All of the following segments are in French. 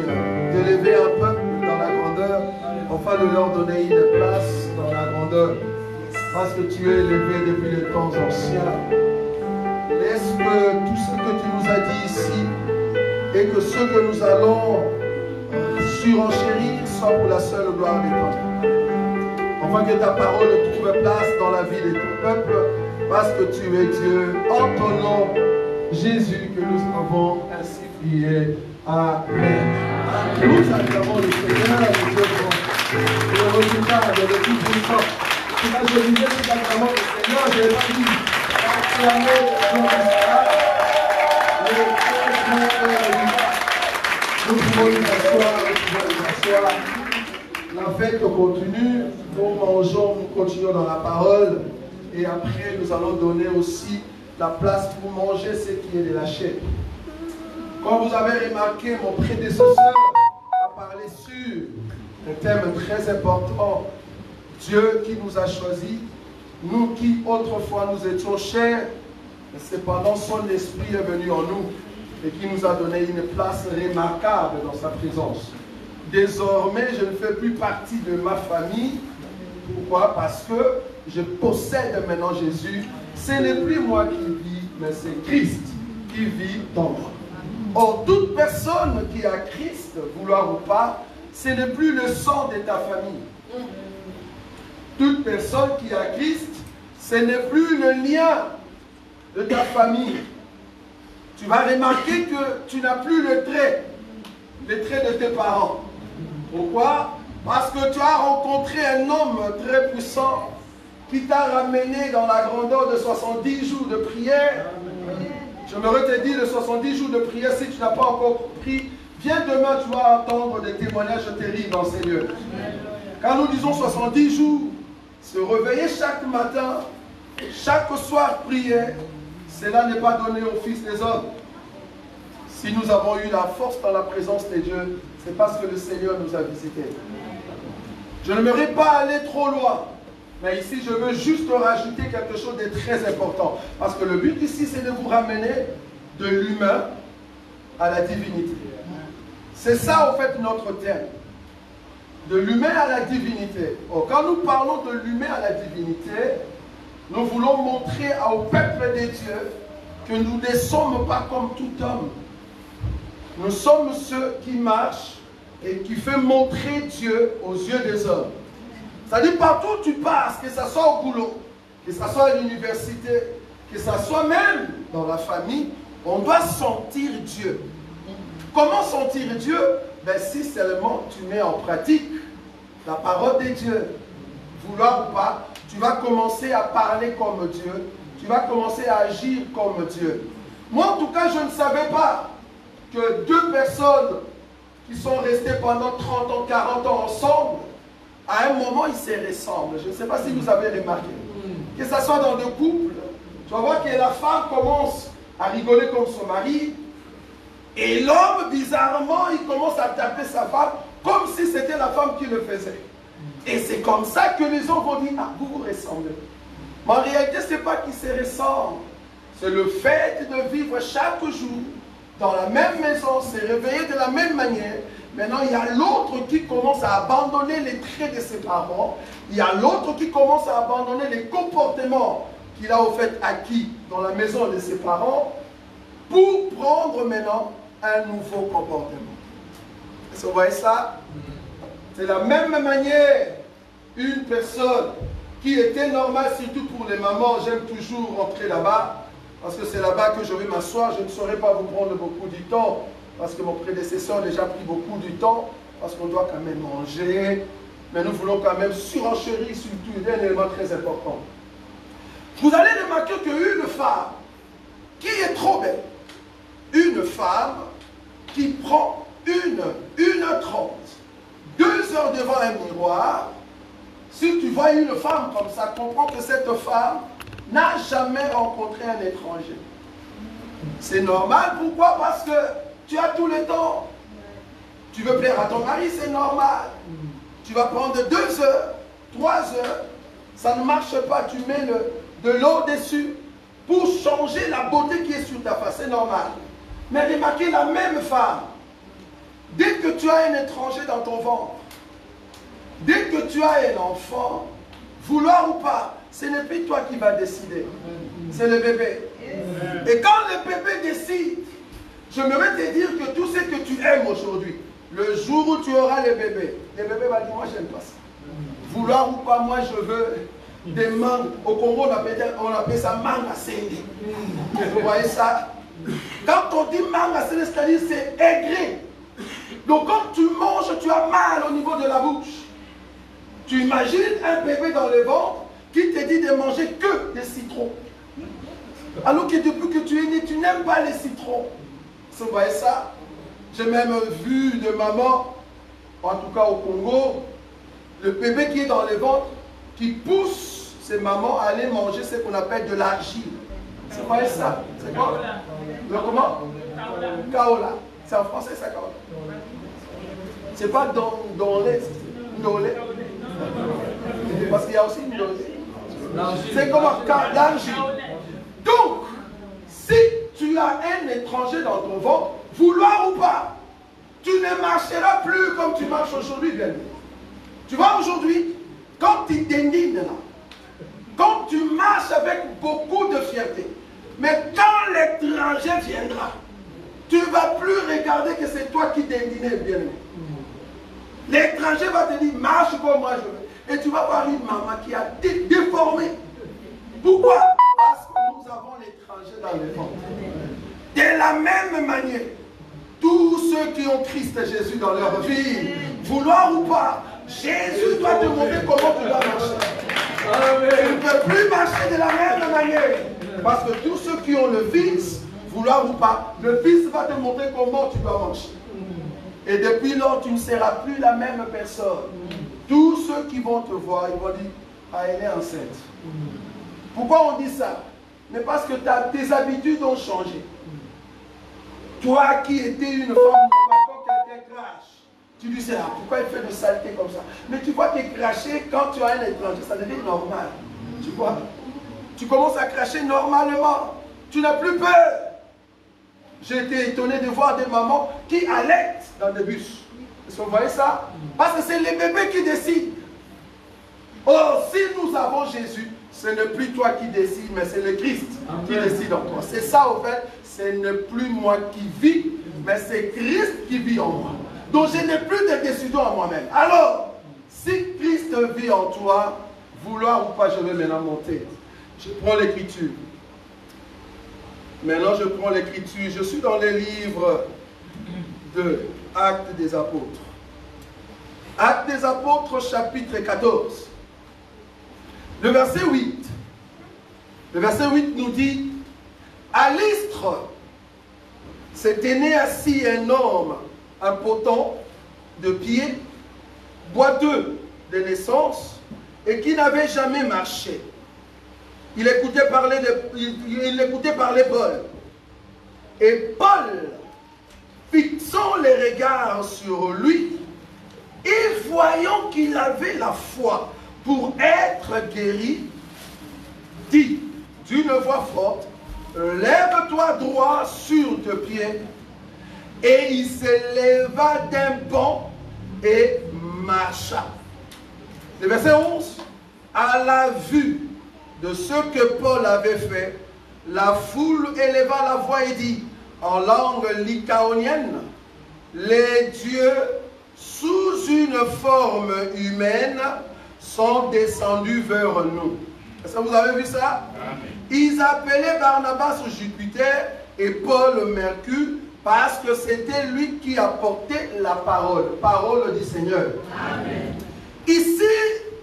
d'élever un peuple dans la grandeur, afin de leur donner une place dans la grandeur. Parce que tu es élevé depuis les temps anciens. Laisse que tout ce que tu nous as dit ici et que ce que nous allons surenchérir soit pour la seule gloire de ton nom. Afin que ta parole trouve place dans la vie de ton peuple, parce que tu es Dieu. En ton nom, Jésus, que nous avons ainsi prié. Amen. Nous acclamons le Seigneur, le Dieu bon, le résultat de le tout puissant. C'est là je disais, nous acclamons le Seigneur, je n'ai pas dit acclamer le résultat. Nous pouvons nous asseoir, la fête continue, nous mangeons, nous continuons dans la parole, et après nous allons donner aussi la place pour manger ce qui est de la chair. Comme vous avez remarqué, mon prédécesseur a parlé sur un thème très important. Dieu qui nous a choisis, nous qui autrefois nous étions chers, mais cependant son esprit est venu en nous et qui nous a donné une place remarquable dans sa présence. Désormais, je ne fais plus partie de ma famille. Pourquoi? Parce que je possède maintenant Jésus. Ce n'est plus moi qui vis, mais c'est Christ qui vit dans moi. Or, toute personne qui a Christ, vouloir ou pas, ce n'est plus le sang de ta famille. Toute personne qui a Christ, ce n'est plus le lien de ta famille. Tu vas remarquer que tu n'as plus les traits de tes parents. Pourquoi? Parce que tu as rencontré un homme très puissant qui t'a ramené dans la grandeur de 70 jours de prière. J'aimerais te dire, les 70 jours de prière, si tu n'as pas encore compris, viens demain, tu vas entendre des témoignages terribles dans ces lieux. Quand nous disons 70 jours, se réveiller chaque matin, chaque soir prier, cela n'est pas donné au Fils des hommes. Si nous avons eu la force dans la présence de Dieu, c'est parce que le Seigneur nous a visités. Je n'aimerais pas aller trop loin, mais ici je veux juste rajouter quelque chose de très important. Parce que le but ici, c'est de vous ramener de l'humain à la divinité. C'est ça, en fait, notre thème. De l'humain à la divinité. Or, quand nous parlons de l'humain à la divinité, nous voulons montrer au peuple des dieux que nous ne sommes pas comme tout homme. Nous sommes ceux qui marchent et qui font montrer Dieu aux yeux des hommes. C'est-à-dire partout où tu passes, que ce soit au boulot, que ce soit à l'université, que ce soit même dans la famille, on doit sentir Dieu. Comment sentir Dieu? Ben, si seulement tu mets en pratique la parole de Dieu, vouloir ou pas, tu vas commencer à parler comme Dieu, tu vas commencer à agir comme Dieu. Moi, en tout cas, je ne savais pas que deux personnes qui sont restées pendant 30 ans, 40 ans ensemble, à un moment, ils se ressemblent. Je ne sais pas si vous avez remarqué. Que ce soit dans deux couples, tu vas voir que la femme commence à rigoler comme son mari, et l'homme, bizarrement, il commence à taper sa femme comme si c'était la femme qui le faisait. Et c'est comme ça que les gens vont dire, ah, vous vous ressemblez. Mais en réalité, ce n'est pas qu'ils se ressemblent. C'est le fait de vivre chaque jour dans la même maison, se réveiller de la même manière. Maintenant, il y a l'autre qui commence à abandonner les traits de ses parents. Il y a l'autre qui commence à abandonner les comportements qu'il a au fait acquis dans la maison de ses parents pour prendre maintenant un nouveau comportement. Est-ce que vous voyez ça? C'est la même manière, une personne qui était normale, surtout pour les mamans, j'aime toujours rentrer là-bas, parce que c'est là-bas que je vais m'asseoir, je ne saurais pas vous prendre beaucoup du temps, parce que mon prédécesseur a déjà pris beaucoup du temps, parce qu'on doit quand même manger, mais nous voulons quand même surenchérir sur un élément très important. Vous allez remarquer qu'une femme qui est trop belle, une femme qui prend 1h30, 2 heures devant un miroir, si tu vois une femme comme ça, comprends que cette femme n'a jamais rencontré un étranger. C'est normal, pourquoi? Parce que tu as tout le temps. Tu veux plaire à ton mari, c'est normal. Tu vas prendre 2 heures, 3 heures, ça ne marche pas, tu mets de l'eau dessus pour changer la beauté qui est sur ta face, c'est normal. Mais remarquez la même femme Dès que tu as un étranger dans ton ventre, dès que tu as un enfant, vouloir ou pas, ce n'est plus toi qui vas décider. C'est le bébé. Et quand le bébé décide, je me vais te dire que tout ce que tu aimes aujourd'hui, le jour où tu auras le bébé va dire, moi j'aime pas ça. Vouloir ou pas, moi je veux des mangues. Au Congo, on appelle ça mangue à sende. Vous voyez ça? Quand on dit mangue à sende, c'est-à-dire c'est aigri. Donc quand tu manges, tu as mal au niveau de la bouche. Tu imagines un bébé dans le ventre qui te dit de manger que des citrons. Alors que depuis que tu es né, tu n'aimes pas les citrons. Vous voyez ça? J'ai même vu de maman, en tout cas au Congo, le bébé qui est dans le ventre, qui pousse ses mamans à aller manger ce qu'on appelle de l'argile. Vous voyez ça? C'est quoi? Le comment? Kaola. C'est en français ça, kaola. C'est pas dans lait, ndolé. Parce qu'il y a aussi une ndolé. C'est comment? L'argile. Donc, si tu as un étranger dans ton ventre, vouloir ou pas, tu ne marcheras plus comme tu marches aujourd'hui, bien. Tu vois, aujourd'hui, quand tu t'énigmes là, quand tu marches avec beaucoup de fierté, mais quand l'étranger viendra, tu ne vas plus regarder que c'est toi qui t'indignes, bien. L'étranger va te dire, marche comme moi je veux. Et tu vas voir une maman qui a déformé. Pourquoi? Parce que nous avons l'étranger dans le ventre. De la même manière, tous ceux qui ont Christ Jésus dans leur vie, vouloir ou pas, Jésus doit te montrer comment tu dois marcher. Tu ne peux plus marcher de la même manière. Parce que tous ceux qui ont le Fils, vouloir ou pas, le Fils va te montrer comment tu dois marcher. Et depuis lors, tu ne seras plus la même personne. Tous ceux qui vont te voir, ils vont dire, ah, elle est enceinte. Pourquoi on dit ça? Mais parce que tes habitudes ont changé. Toi qui étais une femme normale, quand quelqu'un crache, tu dis, ah, pourquoi il fait de saleté comme ça? Mais tu vois que cracher quand tu as un étranger, ça devient normal. Tu vois? Tu commences à cracher normalement. Tu n'as plus peur. J'ai été étonné de voir des mamans qui allaitent dans des bus. Est-ce que vous voyez ça? Parce que c'est les bébés qui décident. Or, si nous avons Jésus, ce n'est plus toi qui décides, mais c'est le Christ qui décide en toi. C'est ça, au fait, ce n'est plus moi qui vis, mais c'est Christ qui vit en moi. Donc, je n'ai plus de décision à moi-même. Alors, si Christ vit en toi, vouloir ou pas, je vais maintenant monter. Je prends l'écriture. Maintenant, je prends l'écriture. Je suis dans les livres de Actes des Apôtres. Actes des Apôtres, chapitre 14. Le verset 8. Le verset 8 nous dit, à Lystre s'était né assis un homme impotent de pied, boiteux de naissance, et qui n'avait jamais marché. Il écoutait parler Paul. Et Paul, fixant les regards sur lui, et voyant qu'il avait la foi pour être guéri, dit d'une voix forte, lève-toi droit sur tes pieds. Et il se leva d'un bond et marcha. Le verset 11, à la vue de ce que Paul avait fait, la foule éleva la voix et dit, en langue lycaonienne, les dieux sous une forme humaine sont descendus vers nous. Est-ce que vous avez vu ça? Amen. Ils appelaient Barnabas Jupiter et Paul Mercure parce que c'était lui qui apportait la parole du Seigneur. Amen. Ici,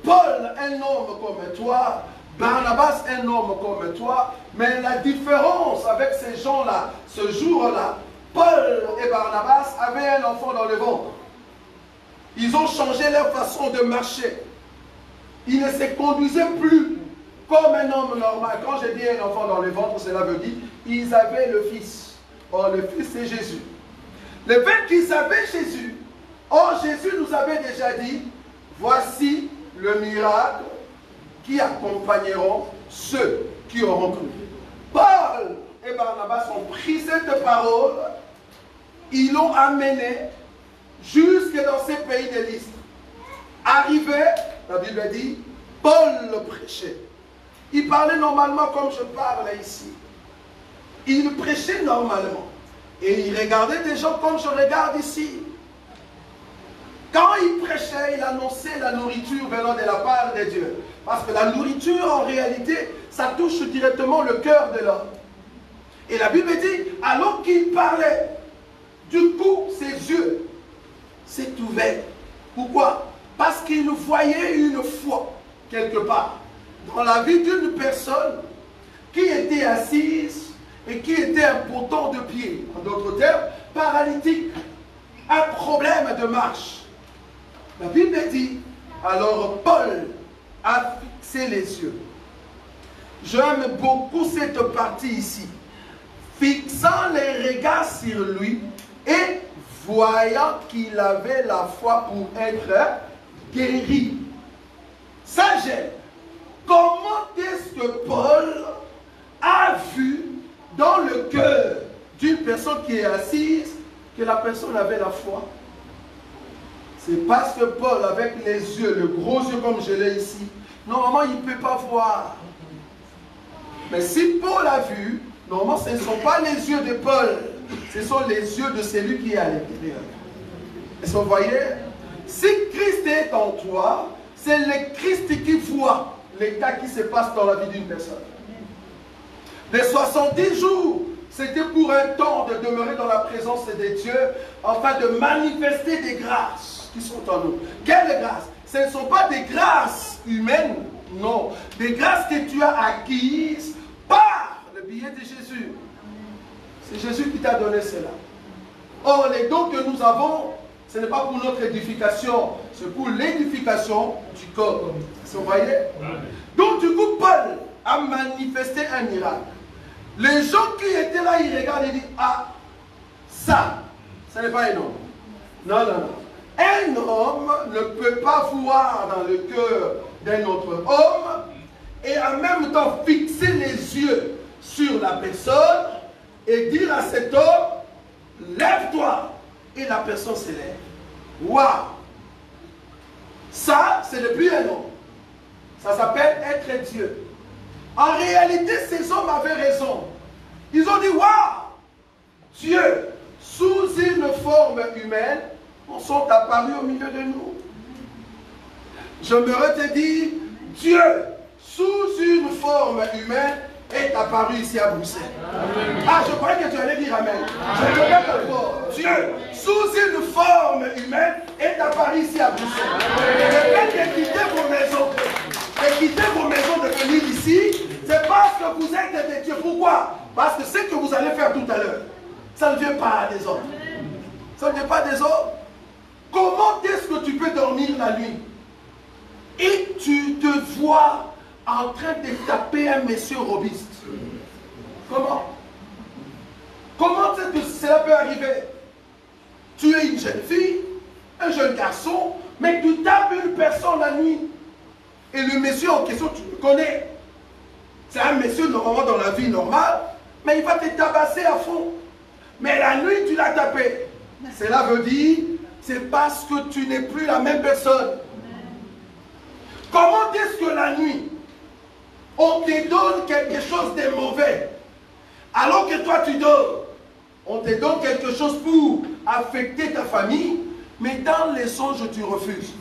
Paul, un homme comme toi, Barnabas, un homme comme toi, mais la différence avec ces gens-là, ce jour-là, Paul et Barnabas avaient un enfant dans le ventre. Ils ont changé leur façon de marcher. Ils ne se conduisaient plus comme un homme normal. Quand je dis un enfant dans le ventre, cela veut dire qu'ils avaient le Fils. Or, le Fils, c'est Jésus. Le fait qu'ils avaient Jésus, or Jésus nous avait déjà dit, voici le miracle qui accompagneront ceux qui auront cru. Paul et Barnabas ont pris cette parole, ils l'ont amenée jusque dans ces pays de l'Istre. Arrivé, la Bible dit, Paul le prêchait. Il parlait normalement comme je parle ici. Il prêchait normalement. Et il regardait des gens comme je regarde ici. Quand il prêchait, il annonçait la nourriture venant de la part de Dieu. Parce que la nourriture, en réalité, ça touche directement le cœur de l'homme. Et la Bible dit, alors qu'il parlait, du coup, ses yeux s'est ouvert. Pourquoi? Parce qu'il voyait une foi, quelque part, dans la vie d'une personne qui était assise et qui était impotent de pied. En d'autres termes, paralytique, un problème de marche. La Bible dit, alors Paul a fixé les yeux. J'aime beaucoup cette partie ici. Fixant les regards sur lui et voyant qu'il avait la foi pour être guéri. Ça j'aime. Comment est-ce que Paul a vu dans le cœur d'une personne qui est assise que la personne avait la foi? C'est parce que Paul, avec les yeux, le gros yeux comme je l'ai ici, normalement il ne peut pas voir. Mais si Paul a vu, normalement ce ne sont pas les yeux de Paul, ce sont les yeux de celui qui est à l'intérieur. Est-ce que vous voyez? Si Christ est en toi, c'est le Christ qui voit l'état qui se passe dans la vie d'une personne. Les 70 jours, c'était pour un temps de demeurer dans la présence de Dieu, afin de manifester des grâces qui sont en nous. Quelles grâces? Ce ne sont pas des grâces humaines, non. Des grâces que tu as acquises par le billet de Jésus. C'est Jésus qui t'a donné cela. Or, les dons que nous avons, ce n'est pas pour notre édification, c'est pour l'édification du corps. Vous voyez? Donc, du coup, Paul a manifesté un miracle. Les gens qui étaient là, ils regardent et disent, ah, ça, ce n'est pas un homme. Non, non, non. Un homme ne peut pas voir dans le cœur d'un autre homme et en même temps fixer les yeux sur la personne et dire à cet homme, lève-toi, et la personne se lève. Waouh! Ça, c'est depuis un homme. Ça s'appelle être Dieu. En réalité, ces hommes avaient raison. Ils ont dit, waouh! Dieu, sous une forme humaine, sont apparus au milieu de nous. J'aimerais te dire, Dieu, sous une forme humaine, est apparu ici à Bruxelles. Amen. Ah, je croyais que tu allais dire Amen. Je te répète encore. Dieu, sous une forme humaine, est apparu ici à Bruxelles. Le fait de quitter vos maisons, de venir ici, c'est parce que vous êtes des dieux. Pourquoi? Parce que ce que vous allez faire tout à l'heure, ça ne vient pas des hommes. Ça ne vient pas des hommes. Comment est-ce que tu peux dormir la nuit et tu te vois en train de taper un monsieur robiste? Comment? Comment cela peut arriver? Tu es une jeune fille, un jeune garçon, mais tu tapes une personne la nuit. Et le monsieur en question, tu le connais. C'est un monsieur normalement dans la vie normale, mais il va te tabasser à fond. Mais la nuit, tu l'as tapé. Cela veut dire, c'est parce que tu n'es plus la même personne. Comment est-ce que la nuit, on te donne quelque chose de mauvais, alors que toi tu dors, on te donne quelque chose pour affecter ta famille, mais dans les songes tu refuses.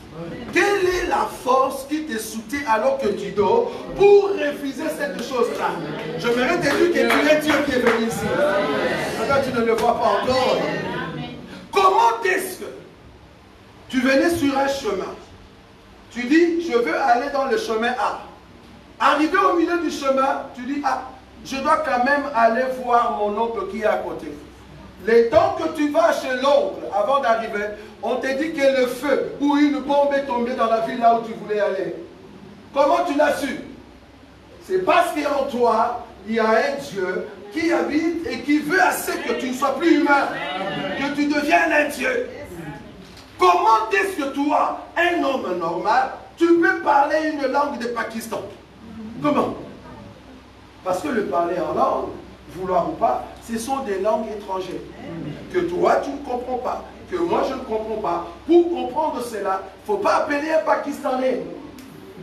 Quelle est la force qui te soutient alors que tu dors pour refuser cette chose-là? Je m'aimerais te dire que tu es Dieu qui est venu ici. Maintenant tu ne le vois pas encore. Comment est-ce que tu venais sur un chemin? Tu dis, je veux aller dans le chemin A. Arrivé au milieu du chemin, tu dis, ah, je dois quand même aller voir mon oncle qui est à côté. Le temps que tu vas chez l'oncle, avant d'arriver, on te dit que le feu ou une bombe est tombée dans la ville là où tu voulais aller. Comment tu l'as su? C'est parce qu'en toi, il y a un Dieu qui habite et qui veut assez que tu ne sois plus humain, que tu deviennes un Dieu. Comment est-ce que toi, un homme normal, tu peux parler une langue de Pakistan? Comment? Parce que le parler en langue, vouloir ou pas, ce sont des langues étrangères que toi, tu ne comprends pas. que moi je ne comprends pas. Pour comprendre cela, il ne faut pas appeler un Pakistanais.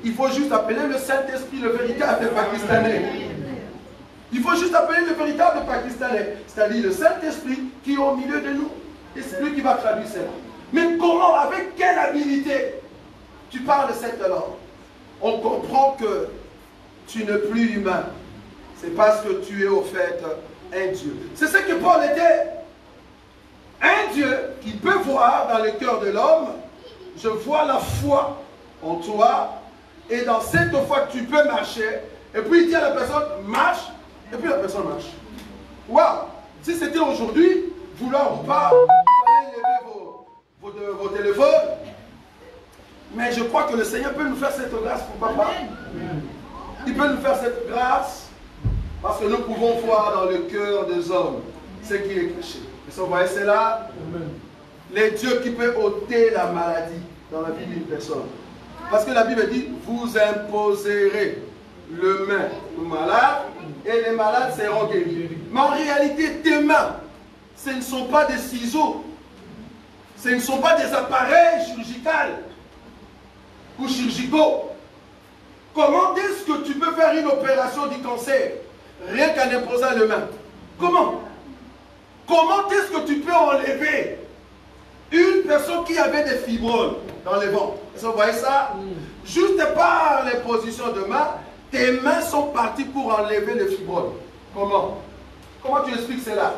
Il faut juste appeler le Saint-Esprit, le véritable Pakistanais. Il faut juste appeler le véritable Pakistanais, c'est-à-dire le Saint-Esprit qui est au milieu de nous. Et c'est lui qui va traduire cela. Mais comment, avec quelle habilité tu parles cette langue? On comprend que tu n'es plus humain. C'est parce que tu es au fait un Dieu. C'est ce que Paul était. Un Dieu qui peut voir dans le cœur de l'homme. Je vois la foi en toi. Et dans cette foi, tu peux marcher. Et puis il dit à la personne, marche. Et puis la personne marche. Waouh! Si c'était aujourd'hui, vouloir ou pas, vous allez lever vos téléphones. Mais je crois que le Seigneur peut nous faire cette grâce pour papa. Il peut nous faire cette grâce parce que nous pouvons voir dans le cœur des hommes ce qui est caché. Et ça, vous voyez, c'est là les dieux qui peuvent ôter la maladie dans la vie d'une personne. Parce que la Bible dit, vous imposerez le main aux malades et les malades seront guéris. Mais en réalité, tes mains, ce ne sont pas des ciseaux. Ce ne sont pas des appareils chirurgicaux ou chirurgicaux. Comment est-ce que tu peux faire une opération du cancer rien qu'en imposant les mains? Comment? Comment est-ce que tu peux enlever une personne qui avait des fibromes dans les ventres? Vous voyez ça? Juste par l'imposition de main, tes mains sont parties pour enlever les fibromes. Comment? Comment tu expliques cela?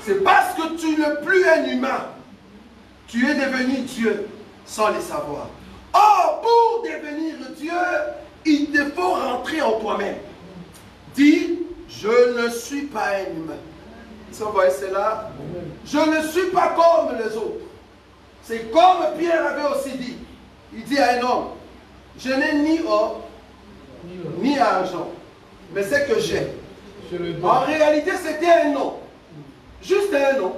C'est parce que tu n'es plus un humain. Tu es devenu Dieu sans le savoir. Or, pour devenir Dieu, il te faut rentrer en toi-même. Dis, je ne suis pas un humain. Vous voyez cela? Je ne suis pas comme les autres. C'est comme Pierre avait aussi dit. Il dit à un homme, je n'ai ni or, ni argent, mais c'est que j'ai. En réalité, c'était un nom. Juste un nom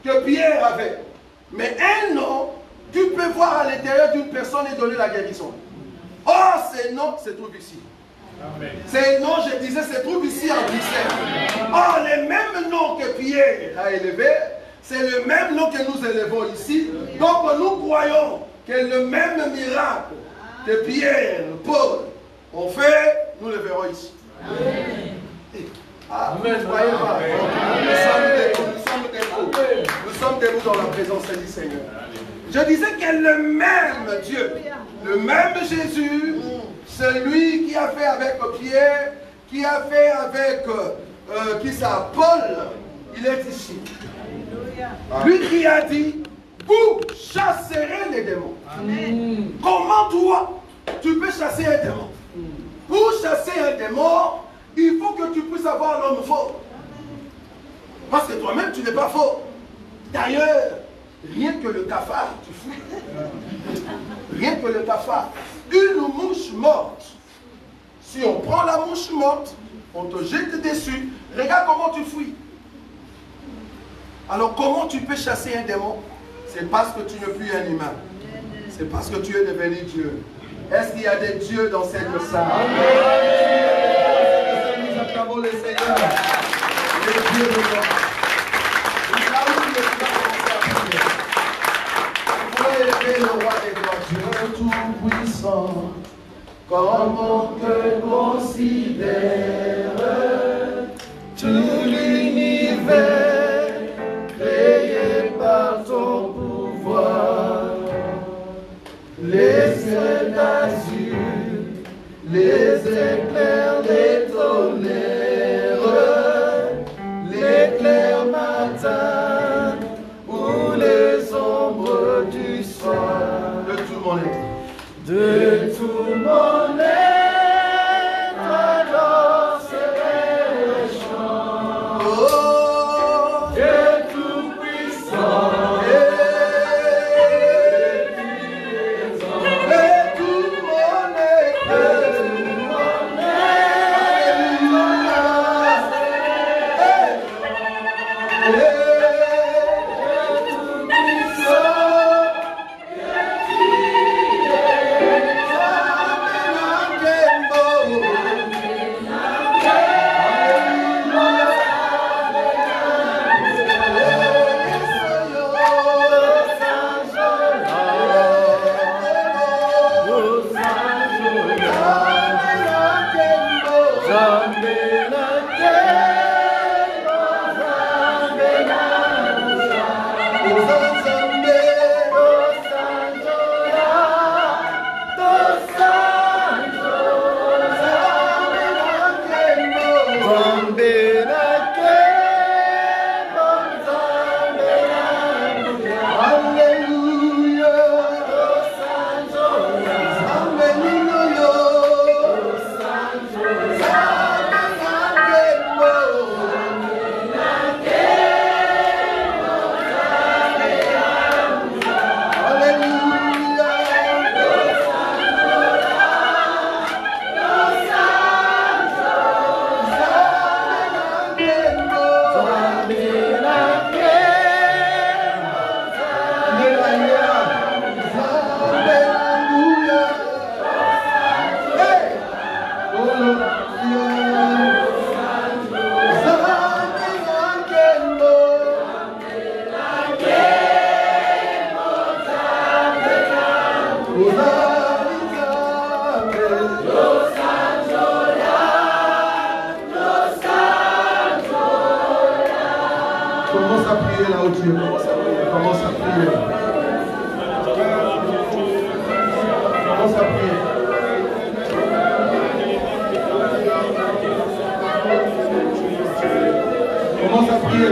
que Pierre avait. Mais un nom, tu peux voir à l'intérieur d'une personne et donner la guérison. Or, ces noms se trouvent ici. Ces noms, je disais, se trouvent ici en Bruxelles. Or, les mêmes noms que Pierre a élevés, c'est le même nom que nous élevons ici. Donc, nous croyons que le même miracle que Pierre, Paul ont fait, nous le verrons ici. Ah, vous ne croyez pas? Nous sommes debout dans la présence du Seigneur. Je disais que le même Dieu, le même Jésus, celui qui a fait avec Pierre, qui a fait avec Paul, il est ici. Lui qui a dit, vous chasserez les démons. Comment toi, tu peux chasser un démon? Pour chasser un démon, il faut que tu puisses avoir l'homme fort. Parce que toi-même, tu n'es pas fort. D'ailleurs, rien que le cafard, tu fuis. Rien que le cafard. Une mouche morte. Si on prend la mouche morte, on te jette dessus. Regarde comment tu fuis. Alors comment tu peux chasser un démon? C'est parce que tu n'es plus un humain. C'est parce que tu es devenu Dieu. Est-ce qu'il y a des dieux dans cette salle? Nous acclamons le Seigneur. Les dieux de Dieu. Le roi des rois, Dieu tout-puissant, comment que considère tout l'univers créé par ton pouvoir, les cieux d'azur, les éclairs des tonnerres, l'éclair matin ou les ombres du soir. De tout mon être, Commence à prier là où tu es. Commence à prier. Commence à prier. Commence à prier.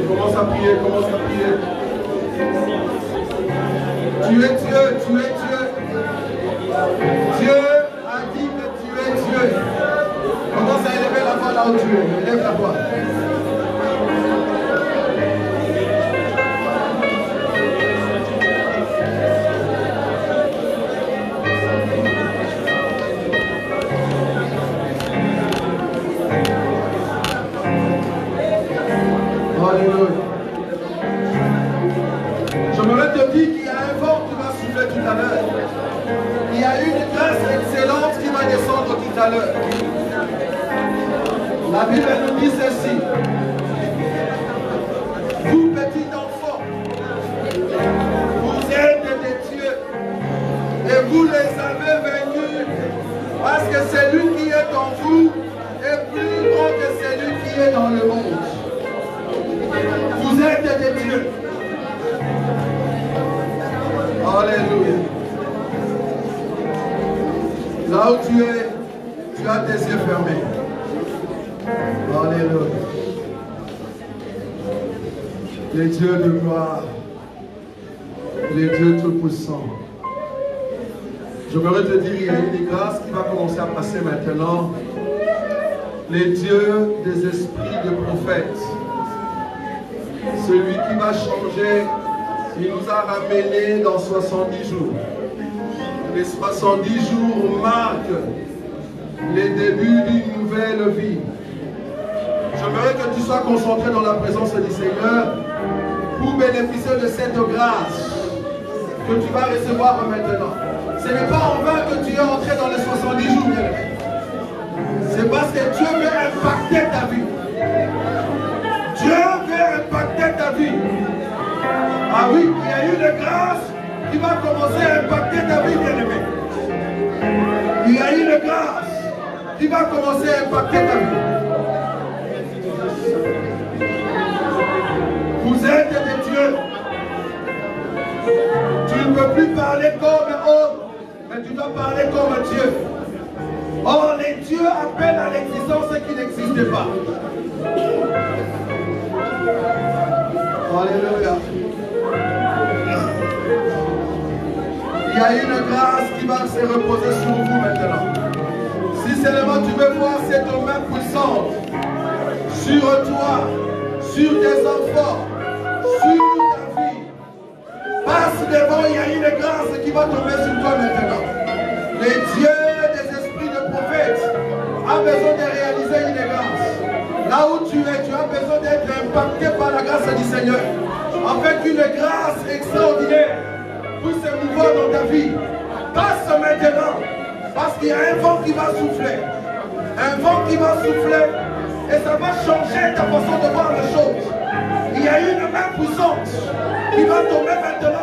Commence à prier. Commence à prier. Tu es Dieu, tu es Dieu. Dieu a dit que tu es Dieu. Commence à élever la voix là où tu es. Élève la voix. Alléluia. J'aimerais te dire qu'il y a un vent qui va souffler tout à l'heure. Il y a une grâce excellente qui va descendre tout à l'heure. La Bible nous dit ceci. Vous petits enfants, vous êtes des dieux et vous les avez vaincus parce que celui qui est en vous est plus grand que celui qui est dans le monde. Vous êtes des dieux. Alléluia. Là où tu es, tu as tes yeux fermés. Alléluia. Les dieux de gloire, les dieux tout-puissants. J'aimerais te dire, il y a une grâce qui va commencer à passer maintenant. Les dieux des esprits de prophètes. Celui qui va changer, il nous a ramenés dans 70 jours. Les 70 jours marquent les débuts d'une nouvelle vie. J'aimerais que tu sois concentré dans la présence du Seigneur pour bénéficier de cette grâce que tu vas recevoir maintenant. Ce n'est pas en vain que tu es entré dans les 70 jours, bien-aimé. C'est parce que Dieu veut impacter ta vie. Dieu veut impacter ta vie. Ah oui, il y a une grâce qui va commencer à impacter ta vie, bien-aimé. Il y a une grâce qui va commencer à impacter ta vie. Vous êtes des dieux. Tu ne peux plus parler comme homme, mais tu dois parler comme Dieu. Or, les dieux appellent à l'existence ce qui n'existe pas. Alléluia. Il y a une grâce qui va se reposer sur vous maintenant. Si seulement tu veux voir cette main puissante sur toi, sur tes enfants, sur ta vie, passe devant, il y a une grâce qui va tomber sur toi maintenant. Les dieux des esprits de prophètes ont besoin de réaliser une grâce. Là où tu es, tu as besoin d'être impacté par la grâce du Seigneur. En fait, une grâce extraordinaire pour se mouvoir dans ta vie. Passe maintenant, parce qu'il y a un vent qui va souffler. Un vent qui va souffler et ça va changer ta façon de voir les choses. Il y a une main puissante qui va tomber maintenant